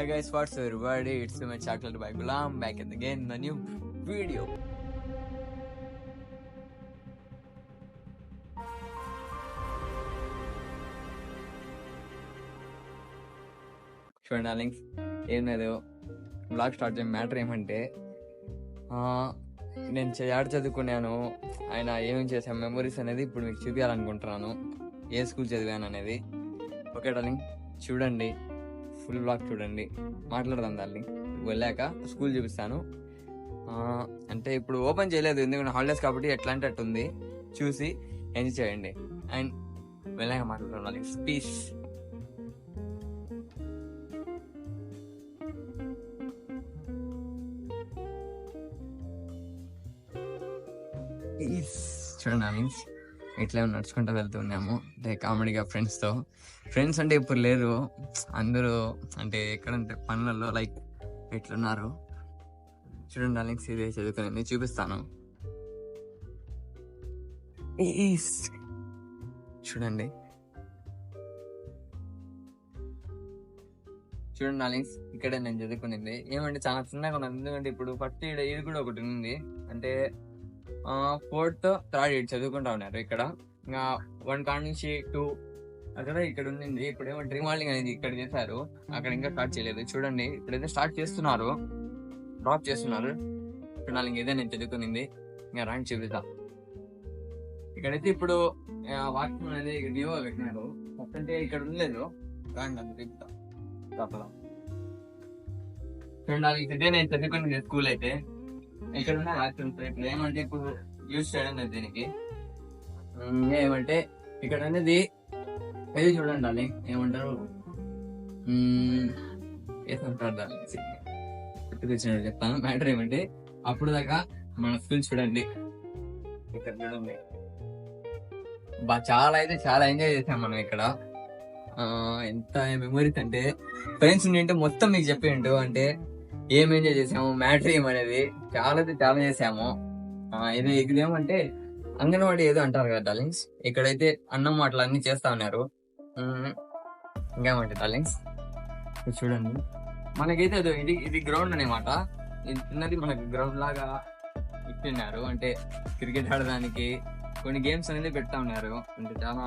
Hi guys, what's up everybody? It's my chocolate by Gulam back again in the new video. చూడండి darlings, ఏం లేదు, blog start చేయ matter ఏమంటే నేను ఆడ చదువుకున్నాను, ఆయన ఏమేమి చేశాను మెమరీస్ అనేది ఇప్పుడు మీకు చూపించాలనుకుంటున్నాను. ఏ స్కూల్ చదివాను అనేది. ఓకే డార్లింగ్, చూడండి, ఫుల్ బ్లాగ్ చూడండి, మాట్లాడదాం డార్లింగ్. వెళ్ళాక స్కూల్ చూపిస్తాను. అంటే ఇప్పుడు ఓపెన్ చేయలేదు ఎందుకంటే హాలిడేస్ కాబట్టి ఎట్లా అంటే అట్టుంది, చూసి ఎంజాయ్ చేయండి. అండ్ వెళ్ళాక మాట్లాడదాం డార్లింగ్. పీస్. చూడండి డార్లింగ్స్, ఇట్లా నడుచుకుంటూ వెళ్తున్నాము అంటే కామెడీగా ఫ్రెండ్స్తో. ఫ్రెండ్స్ అంటే ఇప్పుడు లేరు, అందరూ అంటే ఎక్కడంటే పనులలో లైక్ ఎట్లున్నారు. చూడండి డార్లింగ్స్, ఇదే చదువుకుని చూపిస్తాను. చూడండి చూడండి డార్లింగ్స్, ఇక్కడే నేను చదువుకునింది. ఏమంటే చాలా చిన్నగా ఉన్నది, ఎందుకంటే ఇప్పుడు ఫస్ట్ ఇది కూడా ఒకటి ఉంది. అంటే 4th 3rd చదువుకుంటా ఉన్నారు ఇక్కడ. ఇంకా 1 కాడ నుంచి 2 అక్కడ ఇక్కడ ఉంది. ఇప్పుడు ఏమో రీమోడలింగ్ అనేది ఇక్కడ చేశారు, అక్కడ ఇంకా స్టార్ట్ చేయలేదు. చూడండి ఇప్పుడైతే స్టార్ట్ చేస్తున్నారు, డ్రాప్ చేస్తున్నారు. చూడాలి, ఇదే నేను చదువుకునింది. ఇంకా రాండి చూపిస్తా. ఇక్కడైతే ఇప్పుడు వాక్యం అనేది న్యూగా పెట్టినారు, అంటే ఇక్కడ ఉండలేదు. రాండి అది చూపిస్తా. చూడాలి, ఇదే నేను చదువుకునేది స్కూల్ అయితే. ఇక్కడ ఉన్న వాక్యూమ్స్ ఇప్పుడు ఏమంటే ఇప్పుడు యూజ్ చేయడం లేదు దీనికి. ఏమంటే ఇక్కడ అనేది ఇది చూడండి డార్లింగ్, ఏమంటారు ఏమంటారు డార్లింగ్, తెచ్చినట్టు చెప్తాను. మ్యాటర్ ఏమంటే అప్పుడు దాకా మన స్కూల్ చూడండి, ఇక్కడ చూడండి, చాలా అయితే చాలా ఎంజాయ్ చేసాం మనం ఇక్కడ. ఎంత మెమరీస్ అంటే ఫ్రెండ్స్ ఉంటే మొత్తం మీకు చెప్పిండు, అంటే ఏం ఎంజాయ్ చేసాము, మ్యాటర్ ఏమనేది చాలా అయితే చాలా చేసాము. ఇది ఏమంటే అంగన్వాడీ ఏదో అంటారు కదా డార్లింగ్స్, ఇక్కడైతే అన్నం అట్లా అన్ని చేస్తా ఉన్నారు. ఇంకేమంటే డార్లింగ్స్ చూడండి, మనకైతే ఇది గ్రౌండ్ అనమాట. ఇది చిన్నది మనకి గ్రౌండ్ లాగా ఇచ్చిన్నారు, అంటే క్రికెట్ ఆడడానికి కొన్ని గేమ్స్ అనేది పెడతా ఉన్నారు. అంటే చాలా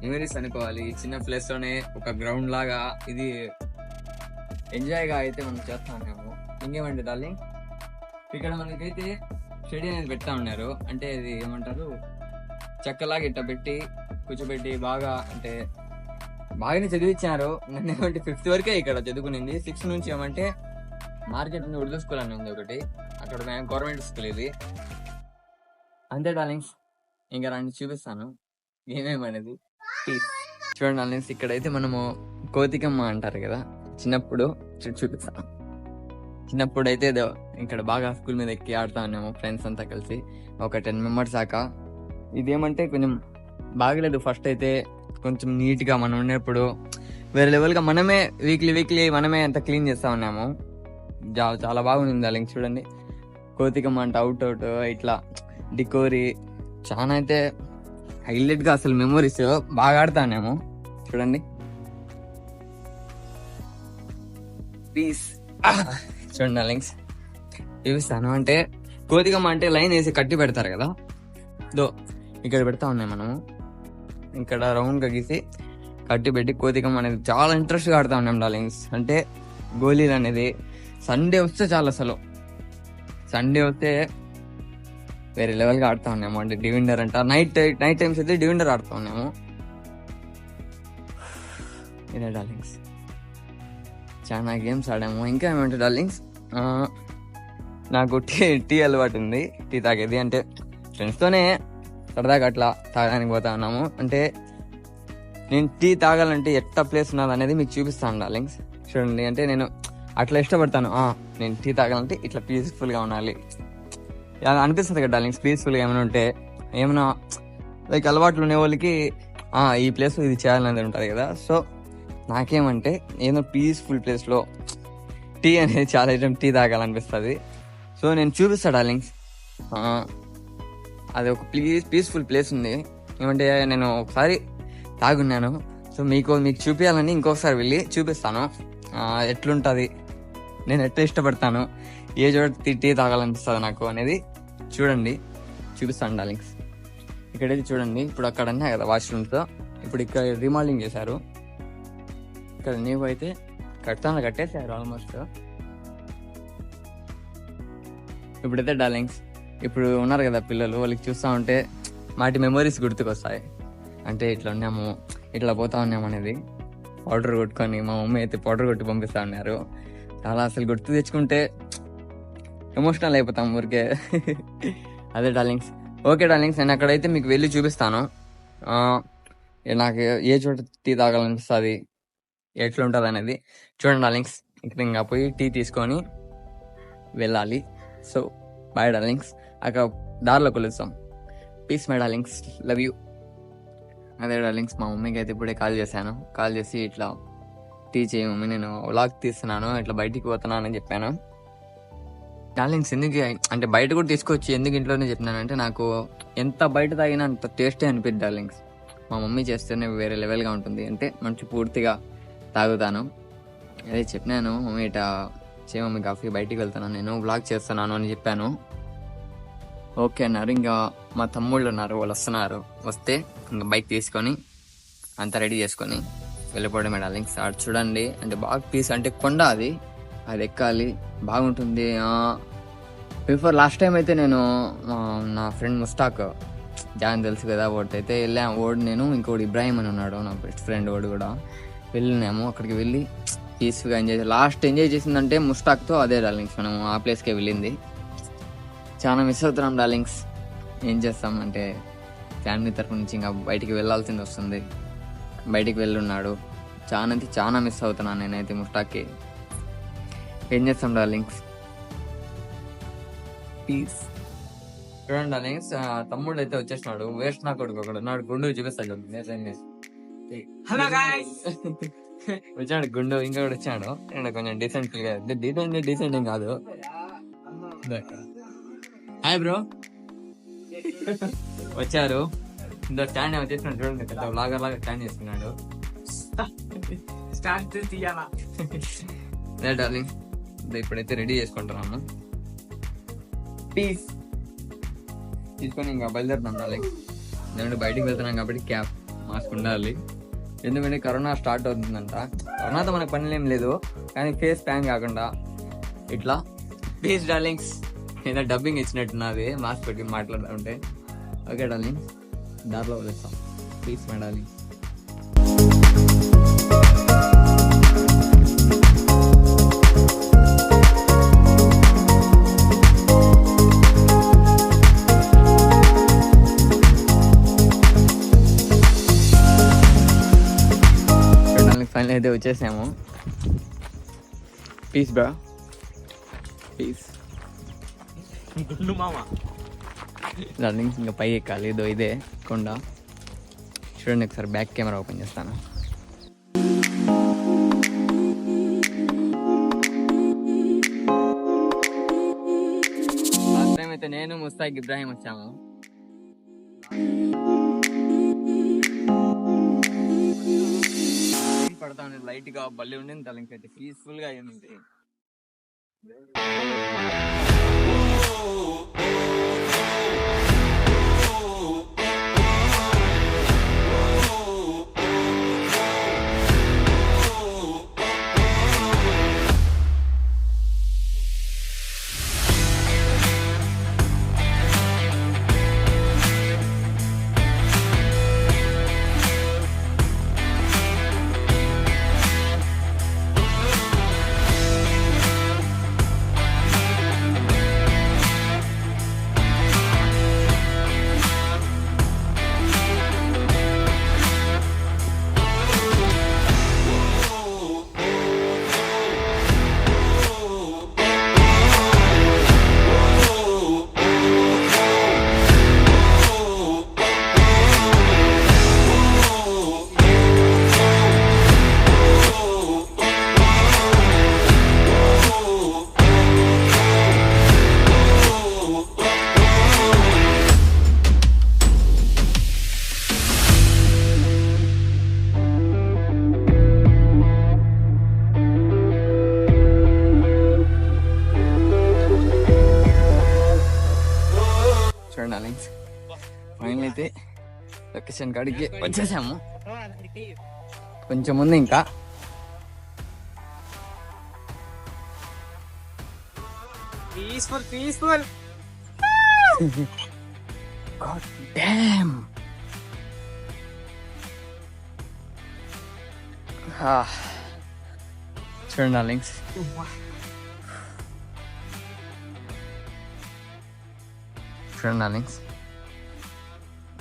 మెమరీస్ అనుకోవాలి. చిన్న ప్లేస్ లోనే ఒక గ్రౌండ్ లాగా ఇది ఎంజాయ్ గా అయితే మనం చేస్తా ఉన్నాము. ఇంకేమంటే డార్లింగ్, ఇక్కడ మనకైతే స్టడీ అనేది పెడతా ఉన్నారు. అంటే ఇది ఏమంటారు, చెక్కలాగా ఇట్ట పెట్టి కూర్చోబెట్టి బాగా అంటే బాగానే చదివించారు. నన్ను ఏమంటే 5th వరకే ఇక్కడ చదువుకునింది. 6th నుంచి ఏమంటే మార్కెట్ నుండి ఉర్దూ స్కూల్ అని ఉంది ఒకటి, అక్కడ గవర్నమెంట్ స్కూల్ ఇది. అంతే డార్లింగ్స్, ఇంకా రాండి చూపిస్తాను ఏమేమనేది. చూడండి డార్లింగ్స్, ఇక్కడైతే మనము కోతికమ్మ అంటారు కదా, చిన్నప్పుడు చూపిస్తాను. చిన్నప్పుడు అయితే ఇక్కడ బాగా స్కూల్ మీద ఎక్కి ఆడుతా ఉన్నాము ఫ్రెండ్స్ అంతా కలిసి, ఒక 10 members దాకా. ఇదేమంటే కొంచెం బాగలేదు. ఫస్ట్ అయితే కొంచెం నీట్గా మనం ఉన్నప్పుడు వేరే లెవెల్గా మనమే వీక్లీ మనమే అంత క్లీన్ చేస్తా ఉన్నాము. చాలా బాగుంది డార్లింగ్. చూడండి, కోతికమ్మ అంటే అవుట్ ఇట్లా డికోరీ చాలా అయితే హైలైట్గా అసలు మెమరీస్ బాగా ఆడుతా ఉన్నాము. చూడండి ప్లీజ్ చూడండి డార్లింగ్స్, చూపిస్తాను. అంటే కోతికమ్మ అంటే లైన్ వేసి కట్టి పెడతారు కదా, ఇక్కడ పెడతా ఉన్నాయి మనము. ఇక్కడ రౌండ్గా గీసి కట్టి పెట్టి కోతికమ్మ అనేది చాలా ఇంట్రెస్ట్గా ఆడుతూ ఉన్నాం డార్లింగ్స్. అంటే గోళీలు అనేది సండే వస్తే చాలా, అసలు సండే వస్తే వేరే లెవెల్గా ఆడుతూ ఉన్నాము. అంటే డివిండర్ అంట, నైట్ టైమ్స్ అయితే డివిండర్ ఆడుతూ ఉన్నాము. ఇదే డార్లింగ్స్, చాలా గేమ్స్ ఆడాము. ఇంకా ఏమంటే డార్లింగ్స్, నాకు టీ అలవాటు ఉంది, టీ తాగేది. అంటే ఫ్రెండ్స్తోనే సరదాగా అట్లా తాగడానికి పోతా ఉన్నాము. అంటే నేను టీ తాగాలంటే ఎట్లా ప్లేస్ ఉన్నది అనేది మీకు చూపిస్తాను డార్లింగ్స్. చూడండి, అంటే నేను అట్లా ఇష్టపడతాను. నేను టీ తాగాలంటే ఇట్లా పీస్ఫుల్గా ఉండాలి అనిపిస్తుంది కదా డార్లింగ్స్. పీస్ఫుల్గా ఏమైనా ఉంటే, ఏమైనా లైక్ అలవాట్లు ఉండే వాళ్ళకి ఈ ప్లేస్ ఇది చేయాలనేది ఉంటుంది కదా. సో నాకేమంటే ఏదో పీస్ఫుల్ ప్లేస్లో టీ అనేది చాలా ఇష్టం, టీ తాగాలనిపిస్తుంది. సో నేను చూపిస్తా డార్లింగ్స్, అది ఒక పీస్ఫుల్ ప్లేస్ ఉంది. ఏమంటే నేను ఒకసారి తాగున్నాను, సో మీకు చూపించాలని ఇంకొకసారి వెళ్ళి చూపిస్తాను. ఎట్లుంటుంది, నేను ఎట్లా ఇష్టపడతాను, ఏ చోట టీ తాగాలనిపిస్తుంది నాకు అనేది చూడండి, చూపిస్తాను డార్లింగ్స్. ఇక్కడైతే చూడండి, ఇప్పుడు అక్కడ ఉన్నాయి కదా వాష్రూమ్స్, ఇప్పుడు ఇక్కడ రీమోడలింగ్ చేశారు. ఇక్కడ నీవు అయితే కట్టేసారు ఆల్మోస్ట్. ఇప్పుడైతే డార్లింగ్స్, ఇప్పుడు ఉన్నారు కదా పిల్లలు, వాళ్ళకి చూస్తూ ఉంటే వాటి మెమరీస్ గుర్తుకొస్తాయి. అంటే ఇట్లా ఉన్నాము, ఇట్లా పోతా ఉన్నాము అనేది. పౌడర్ కొట్టుకొని మా మమ్మీ అయితే పౌడర్ కొట్టి పంపిస్తూ ఉన్నారు. చాలా అసలు గుర్తు తెచ్చుకుంటే ఎమోషనల్ అయిపోతాం ఊరికే. అదే డార్లింగ్స్. ఓకే డార్లింగ్స్, నేను అక్కడైతే మీకు వెళ్ళి చూపిస్తాను. నాకు ఏ చోట టీ తాగాలనిపిస్తుంది, ఎట్లా ఉంటుంది అనేది చూడండి డార్లింగ్స్. ఇక్కడ ఇంకా పోయి టీ తీసుకొని వెళ్ళాలి. సో బాయ్ డార్లింగ్స్, అక్కడ దారిలో కలుస్తాం. Peace my darlings, love you. అదే డార్లింగ్స్, మా మమ్మీకి అయితే ఇప్పుడే కాల్ చేశాను. కాల్ చేసి ఇట్లా టీ చేయ మమ్మీ, నేను వ్లాగ్ తీస్తున్నాను, ఇట్లా బయటికి పోతున్నాను అని చెప్పాను. డార్లింగ్స్ ఎందుకు అంటే బయట కూడా తీసుకొచ్చి ఎందుకు ఇంట్లోనే చెప్పినానంటే, నాకు ఎంత బయట తాగినా అంత టేస్టే అనిపిద్ది డార్లింగ్స్. మా మమ్మీ చేస్తేనే వేరే లెవెల్గా ఉంటుంది. అంటే మంచి పూర్తిగా తాగుతాను. అదే చెప్పినాను, మమ్మీ ఇట్లా చేయ మమ్మీ, కాఫీ బయటికి వెళ్తున్నాను, నేను వ్లాగ్ చేస్తున్నాను అని చెప్పాను. ఓకే అన్నారు. ఇంకా మా తమ్ముళ్ళు ఉన్నారు, వాళ్ళు వస్తున్నారు. వస్తే ఇంకా బైక్ తీసుకొని అంతా రెడీ చేసుకొని వెళ్ళిపోవడమే డార్లింగ్స్. ఆడ చూడండి, అంటే బాగా పీస్, అంటే కొండ అది ఎక్కాలి, బాగుంటుంది. బిఫోర్ లాస్ట్ టైం అయితే నేను నా ఫ్రెండ్ ముస్తాక్ జాన్ తెలుసు కదా, వాడితో అయితే వెళ్ళాము. వాడు నేను, ఇంకోటి ఇబ్రాహిం అని ఉన్నాడు నా బెస్ట్ ఫ్రెండ్, వాడు కూడా వెళ్ళినాము. అక్కడికి వెళ్ళి పీస్ఫుల్గా ఎంజాయ్ చేసి, లాస్ట్ ఎంజాయ్ చేసిందంటే ముస్తాక్తో అదే డార్లింగ్స్. మనం ఆ ప్లేస్కే వెళ్ళింది. చాలా మిస్ అవుతున్నాం డార్లింగ్స్. ఏం చేస్తాం అంటే ఫ్యామిలీ తరఫు నుంచి ఇంకా బయటికి వెళ్ళాల్సింది వస్తుంది. బయటికి వెళ్ళున్నాడు. చాలా మిస్ అవుతున్నాను నేనైతే ముస్తాక్కి. ఏం చేస్తాం డార్లింగ్స్, పీస్. చూడండి డార్లింగ్స్, తమ్ముడు అయితే వచ్చేసినాడు. వేస్ట్ నా కొడుకు ఒకడు నాడు, గుండు చూపిస్తాడు. వచ్చాడు గుండు, ఇంకా కూడా వచ్చాడు. కొంచెం డీసెంట్ డీసెంట్ ఏం కాదు. హాయ్ బ్రో, వచ్చారు. ఇందో స్టాండ్ ఏమో చేస్తున్నాడు చూడండి, పెద్ద లాగర్ లాగా స్టాండ్ చేసుకున్నాడు. డార్లింగ్, ఇప్పుడైతే రెడీ చేసుకుంటున్నాము. పీస్ తీసుకొని ఇంకా బయలుదేరుతాం డార్లింగ్. నేను బయటికి వెళ్తున్నాం కాబట్టి క్యాప్ మాస్క్ ఉండాలి. ఎందుకంటే కరోనా స్టార్ట్ అవుతుందంట. కరోనాతో మనకు పని ఏం లేదు, కానీ ఫేస్ ప్యాన్ కాకుండా ఇట్లా. ప్లీజ్ డార్లింగ్స్, ఏదో డబ్బింగ్ ఇచ్చినట్టున్నది మాస్క్ పెట్టి మాట్లాడుతుంటే. ఓకే డార్లింగ్, దారిలో వదిలేస్తాం. Please my darling. ఫైనల్ అయితే వచ్చేసాము. పీస్ బ్రా, పీస్. డార్లింగ్స్, ఇంకా పై ఎక్కాలి. ఇదే కొండ చూడండి. ఒకసారి బ్యాక్ కెమెరా ఓపెన్ చేస్తాను. లాస్ట్ టైం అయితే నేను ముస్తాక్ ఇబ్రాహిం వచ్చాము. పడతా ఉండేది లైట్ గా, బల్లి ఉండింది. డార్లింగ్స్ అయితే పీస్ఫుల్ గా అయింది. డార్లింగ్స్. ఫైనల్ అయితే లొకేషన్ కాడికి వచ్చేసాము. కొంచెం ముందు ఇంకా పీస్ఫుల్. God damn. చూడండి డార్లింగ్స్,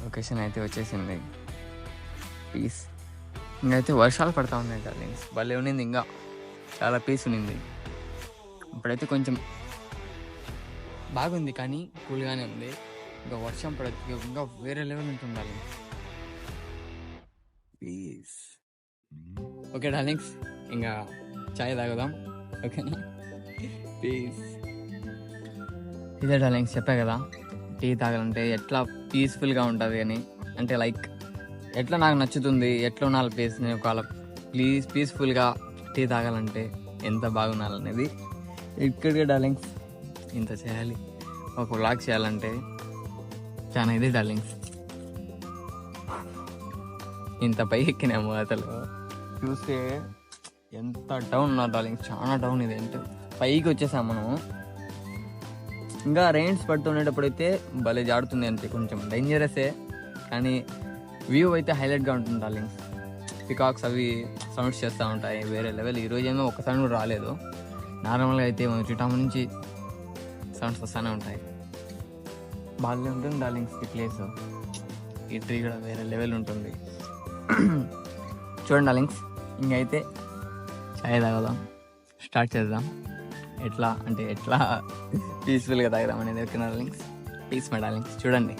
లొకేషన్ అయితే వచ్చేసింది. పీస్. ఇంకైతే వర్షాలు పడతా ఉన్నాయి డార్లింగ్స్, భలే ఉన్నింది. ఇంకా చాలా పీస్ ఉన్నింది. ఇప్పుడైతే కొంచెం బాగుంది కానీ కూల్గానే ఉంది. ఇంకా వర్షం పడదు, ఇంకా వేరే లెవెల్ ఉంటుండాలి. ప్లీజ్. ఓకే డార్లింగ్స్, ఇంకా చాయ్ తాగుదాం, ఓకేనా? ప్లీజ్. ఇదే డార్లింగ్స్, చెప్పా కదా టీ తాగాలంటే ఎట్లా పీస్ఫుల్గా ఉంటుంది అని. అంటే లైక్ ఎట్లా నాకు నచ్చుతుంది, ఎట్లా ఉండాలి ప్లేస్, నేను ఒకవేళ పీస్ఫుల్గా టీ తాగాలంటే ఎంత బాగుండాలనేది ఇక్కడికే డార్లింగ్స్. ఇంత చేయాలి, ఒక వ్లాగ్ చేయాలంటే చాలా ఇది డార్లింగ్స్. ఇంత పై ఎక్కినాము, అసలు చూస్తే ఎంత డౌన్ ఉన్నారు డార్లింగ్స్, చాలా డౌన్. ఇది అంటే పైకి వచ్చేసాము మనం. ఇంకా రెయిన్స్ పడుతుండేటప్పుడు అయితే భలే జాడుతుంది, అంటే కొంచెం డేంజరసే కానీ వ్యూ అయితే హైలైట్గా ఉంటుంది డార్లింగ్స్. పికాక్స్ అవి సౌండ్స్ చేస్తూ ఉంటాయి, వేరే లెవెల్. ఈరోజు ఏమో ఒక సౌండ్ కూడా రాలేదు. నార్మల్గా అయితే చుట్టాము నుంచి సౌండ్స్ వస్తూనే ఉంటాయి. బాగా ఉంటుంది డార్లింగ్స్ ఈ ప్లేస్. ఈ ట్రీ కూడా వేరే లెవెల్ ఉంటుంది. చూడండి డార్లింగ్స్, ఇంకైతే చాయ్ తాగుదాం, స్టార్ట్ చేద్దాం. ఎట్లా పీస్ఫుల్గా తాగుదాం అనేది. Okay darlings, peace my darlings. చూడండి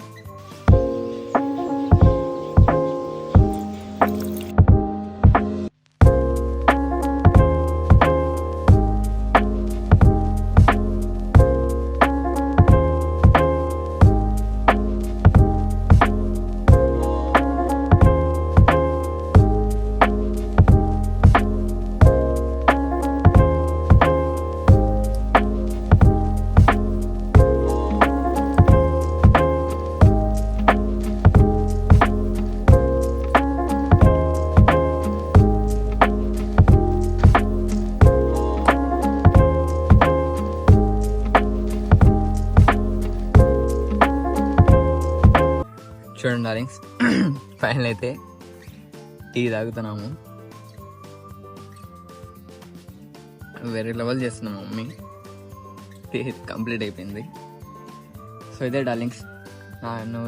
డార్లింగ్స్, ఫైనల్ అయితే టీ తాగుతున్నాము. వేరే లెవెల్ చేస్తున్నాము మమ్మీ. టీ కంప్లీట్ అయిపోయింది. సో ఇదే డార్లింగ్స్, నేను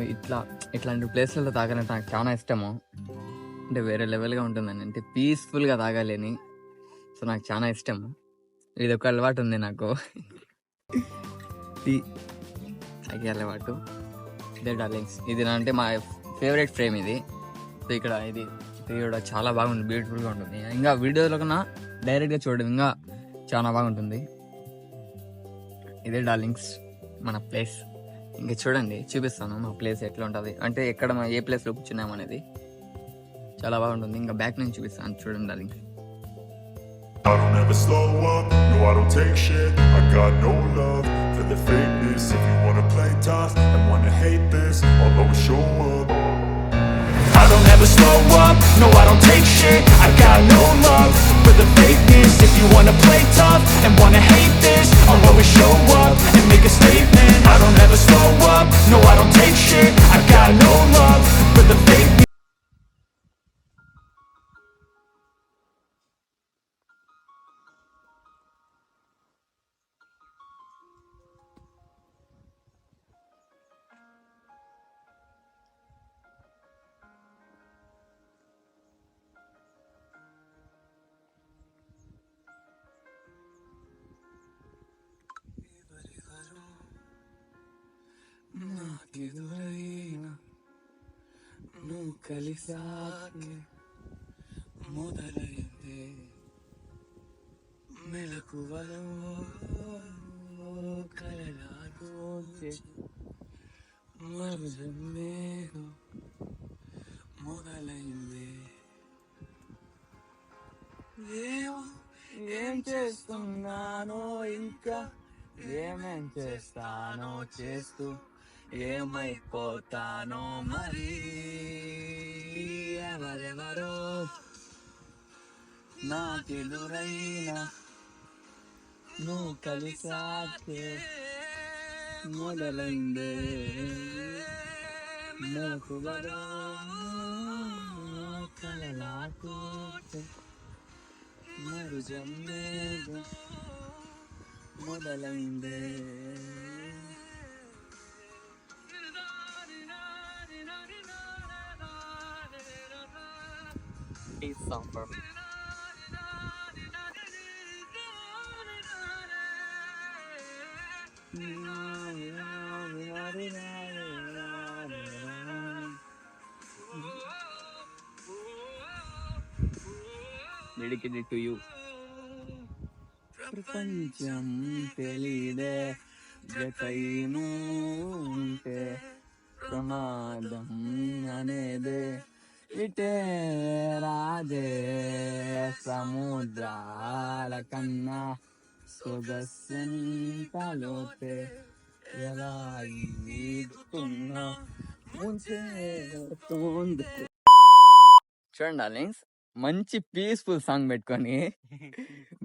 ఇట్లాంటి ప్లేస్లలో తాగాలంటే నాకు చాలా ఇష్టము. అంటే వేరే లెవెల్గా ఉంటుందని, అంటే పీస్ఫుల్గా తాగాలి అని. సో నాకు చాలా ఇష్టము. ఇది ఒక అలవాటు ఉంది నాకు, టీ తాగే అలవాటు. ఇదే డార్లింగ్స్, ఇది అంటే మా ఫేవరెట్ ఫ్రేమ్ ఇది. సో ఇక్కడ ఇది కూడా చాలా బాగుంది, బ్యూటిఫుల్గా ఉంటుంది. ఇంకా వీడియోలో కన్నా డైరెక్ట్గా చూడడం ఇంకా చాలా బాగుంటుంది. ఇదే డార్లింగ్స్ మన ప్లేస్. ఇంకా చూడండి, చూపిస్తాను మా ప్లేస్ ఎట్లా ఉంటుంది, అంటే ఎక్కడ ఏ ప్లేస్లో కూర్చున్నాం అనేది. చాలా బాగుంటుంది. ఇంకా బ్యాక్ నుంచి చూపిస్తాను, చూడండి darlings. I don't ever slow up, no I don't take shit. I got no love for the fakeness. If you wanna play tough and wanna hate this, I'll always show up. I don't ever slow up, no I don't take shit. I got no love for the fakeness. If you wanna play tough and wanna hate this, I'll always show up and make a statement. I don't ever slow up, no I don't take shit. I got no love for the fakeness. నాకెదురైనా నువ్వు కలిసాకే మొదలైందే మెలకువలో కలలాగోచే మరుజన్మేగో మొదలైందే. ఏం చేస్తున్నానో ఇంకా ఏమేం చేస్తానో చేస్తూ ఏమైపోతానో మరి ఎవరెవరో నాకెదురైనా నువ్వు కలిసాకే మొదలైందే నాకు కలలాకు మరి జమ్మేదు మొదలైందే. Peace song for me. Dedicated to you. ప్రపంచం తెలీదే జతైను ఉంటే ప్రమాదం అనేదే ఇటే రాదే సముద్రాల కన్నా సొగసెంతలోతే ఎలా ఈదుతున్నా ముంచేస్తుంది. చూడండి డార్లింగ్స్, మంచి పీస్ఫుల్ సాంగ్ పెట్టుకొని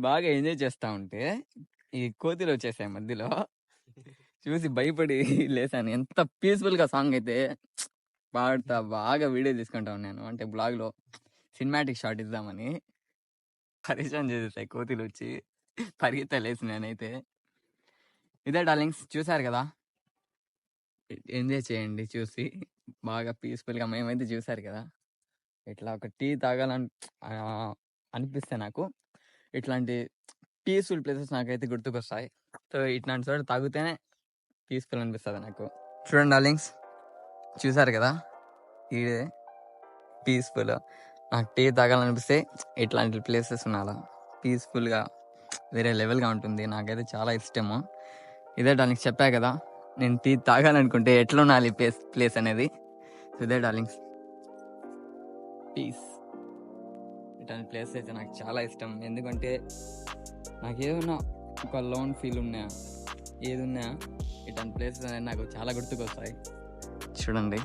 బాగా ఎంజాయ్ చేస్తా ఉంటే ఈ కోతులు వచ్చేసాయి మధ్యలో. చూసి భయపడి లేసాను. ఎంత పీస్ఫుల్ గా సాంగ్ అయితే పాడుతా బాగా వీడియో తీసుకుంటా ఉన్నాను. అంటే బ్లాగ్ లో సినిమాటిక్ షాట్ ఇద్దామని పరిచయం చేసేసాయి కోతులు వచ్చి పరిగెత్తా లేసి నేనైతే. ఇదే డార్లింగ్స్, చూసారు కదా, ఎంజాయ్ చేయండి చూసి బాగా పీస్ఫుల్ గా. మేమైతే చూసారు కదా, ఇట్లా ఒక టీ తాగాలని అనిపిస్తే నాకు ఇట్లాంటి పీస్ఫుల్ ప్లేసెస్ నాకైతే గుర్తుకొస్తాయి. సో ఇట్లాంటి చోట తాగితేనే పీస్ఫుల్ అనిపిస్తుంది నాకు. చూడండి డార్లింగ్స్, చూసారు కదా, ఇదే పీస్ఫుల్. నాకు టీ తాగాలనిపిస్తే ఇట్లాంటి ప్లేసెస్ ఉన్నాలా పీస్ఫుల్గా వేరే లెవెల్గా ఉంటుంది. నాకైతే చాలా ఇష్టము. ఇదే డార్లింగ్స్, చెప్పా కదా, నేను టీ తాగాలనుకుంటే ఎట్లా ఉండాలి ప్లేస్ అనేది. ఇదే డార్లింగ్స్, పీస్. ఇట్లాంటి ప్లేస్ అయితే నాకు చాలా ఇష్టం. ఎందుకంటే నాకు ఏదన్నా ఒక లోన్ ఫీల్ ఉన్నా, ఏదున్నా ఇట్లాంటి ప్లేసెస్ అనేది నాకు చాలా గుర్తుకొస్తాయి. చూడండి,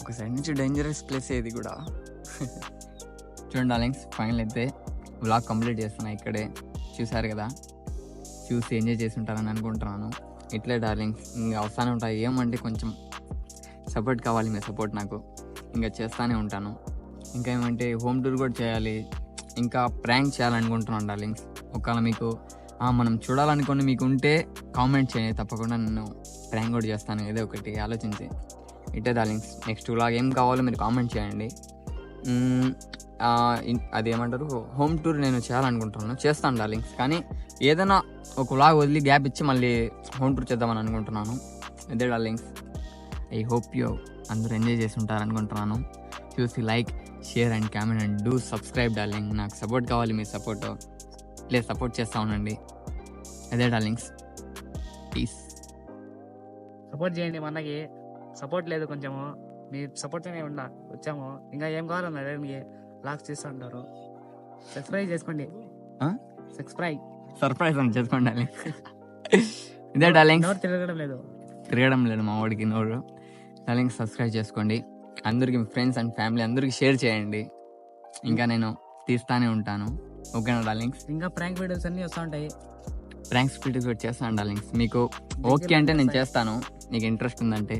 ఒక సైడ్ నుంచి డేంజరస్ ప్లేస్ ఇది కూడా. చూడండి డార్లింగ్స్, ఫైనల్ అయితే వ్లాగ్ కంప్లీట్ చేస్తున్నా ఇక్కడే. చూసారు కదా, చూసి ఎంజాయ్ చేసి ఉంటారని అనుకుంటున్నాను. ఇట్లే డార్లింగ్స్, ఇంకా వస్తానే ఉంటాయి. ఏమంటే కొంచెం సపోర్ట్ కావాలి, మీ సపోర్ట్ నాకు. ఇంకా చేస్తూనే ఉంటాను. ఇంకా ఏమంటే హోమ్ టూర్ కూడా చేయాలి, ఇంకా ప్రాంక్ చేయాలనుకుంటున్నాను డార్లింగ్స్. ఒకవేళ మీకు మనం చూడాలనుకుని మీకు ఉంటే కామెంట్ చేయండి, తప్పకుండా నేను ప్రాంక్ కూడా చేస్తాను ఏదో ఒకటి ఆలోచించి. ఇట్టే డార్లింగ్స్, నెక్స్ట్ వ్లాగ్ ఏం కావాలో మీరు కామెంట్ చేయండి. అదేమంటారు, హోమ్ టూర్ నేను చేయాలనుకుంటున్నాను, చేస్తాను డార్లింగ్స్. కానీ ఏదైనా ఒక వ్లాగ్ వదిలి గ్యాప్ ఇచ్చి మళ్ళీ హోమ్ టూర్ చేద్దామని అనుకుంటున్నాను. ఇదే డార్లింగ్స్, ఐ హోప్ యూ అందరూ ఎంజాయ్ చేసి ఉంటారు అనుకుంటున్నాను. చూసి like, share and comment and do subscribe darling. నాకు సపోర్ట్ కావాలి, మీ సపోర్ట్. ప్లీజ్ సపోర్ట్ చేస్తూ ఉండండి. అదే డార్లింగ్స్, ప్లీజ్ సపోర్ట్ చేయండి. మనకి సపోర్ట్ లేదు కొంచెము, మీ సపోర్ట్తోనే వచ్చాము. ఇంకా ఏం కావాలన్నా మీకు లాక్స్ చేస్తూ ఉంటారు. సబ్స్క్రైబ్ చేసుకోండి. సర్ప్రైజ్ అని చేసుకోండి డార్లింగ్. ఇదే డార్లింగ్, తిరగడం లేదు మా వాడికి నోరు. డార్లింగ్ సబ్స్క్రైబ్ చేసుకోండి. అందరికి మీ ఫ్రెండ్స్ అండ్ ఫ్యామిలీ అందరికి షేర్ చేయండి. ఇంకా నేను తీస్తానే ఉంటాను. ఓకేనా డార్లింగ్స్? ఇంకా ప్రాంక్ వీడియోస్ అన్ని వస్తూ ఉంటాయి. ప్రాంక్స్ వీడియోస్ కూడా చేస్తాను డార్లింగ్స్. మీకు ఓకే అంటే నేను చేస్తాను, నీకు ఇంట్రెస్ట్ ఉందంటే.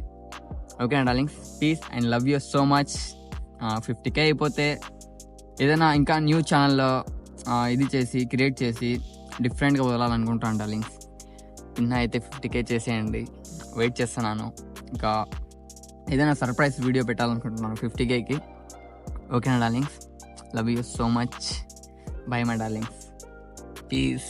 ఓకేనా darlings? Peace and love you so much. 50K అయిపోతే ఏదైనా ఇంకా న్యూ ఛానల్లో ఇది చేసి క్రియేట్ చేసి డిఫరెంట్గా వదలాలనుకుంటాను డార్లింగ్స్. నిన్న అయితే 50K చేసేయండి, వెయిట్ చేస్తున్నాను. ఇంకా ఏదైనా సర్ప్రైజ్ వీడియో పెట్టాలనుకుంటున్నాను 50Kకి. ఓకేనా darlings? Love you so much. Bye my darlings. Piece.